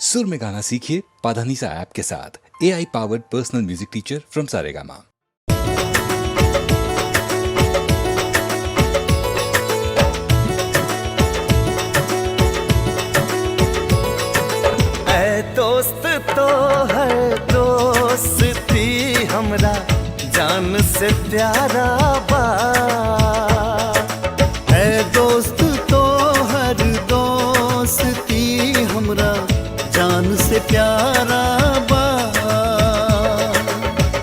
सुर में गाना सीखिए पाधानीसा ऐप के साथ। AI powered personal music teacher from Saregama. दोस्त तो है दोस्ती हमरा जान से प्यारा बा। है दोस्त तो हर दोस्ती हमरा जान से प्यारा बा।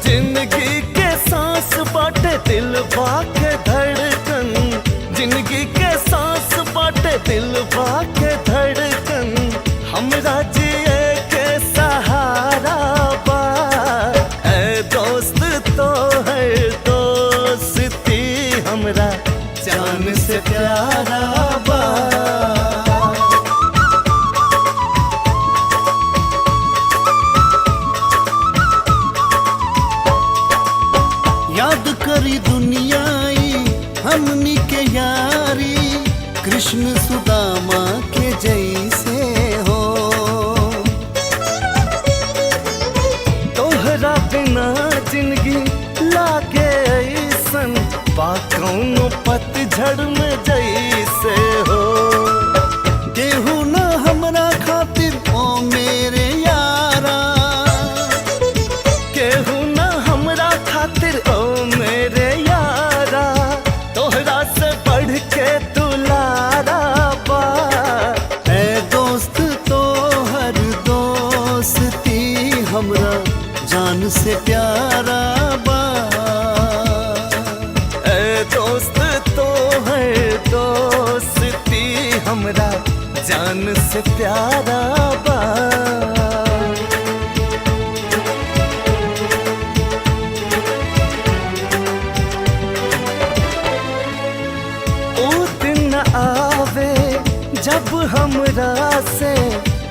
जिंदगी के सांस बाटे दिल के धड़कन, जिंदगी के सांस बाटे दिल के धड़कन, हमरा जिए के सहारा बा। है दोस्त तो है दोस्ती हमरा जान से प्यारा बा। याद करी दुनियाई हमनी के यारी, कृष्ण सुदामा के जैसे हो। तोहरा बिना जिंदगी लागे ऐसन बा कौनो पतझड़ में जैसे हो। केहू ना हमरा खातिर ओ मेरे यारा, केहू ना हमरा खातिर ओ मेरे यारा, तोहरा से बढ़ के दुलारा बा। है दोस्त तो हर दोस्ती हमरा जान से प्यारा बा। है दोस्त तो है दोस्ती हमरा जान से प्यारा बा। आवे जब हमरा से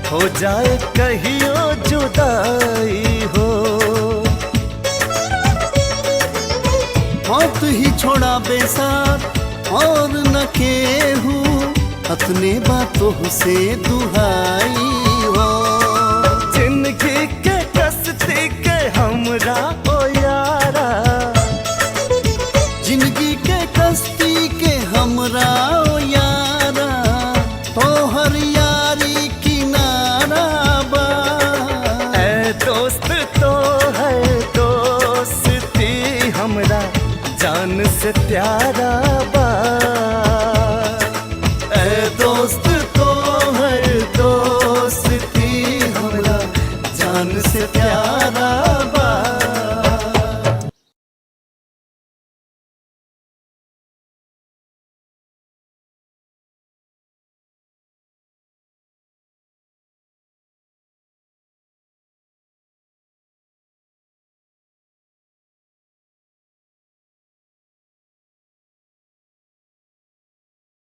हो जाए कहियो जुदाई हो। मौत ही छोड़ा बेसार और न केहू, अपने बातों से दुहाई हो। जिंदगी के कस्ती के हमरा ओ यारा, जिंदगी के कस्ती के हमरा ओ यारा, तोहर यारी किनारा बा। ऐ दोस्त तो है दोस्ती हमरा जान से प्यारा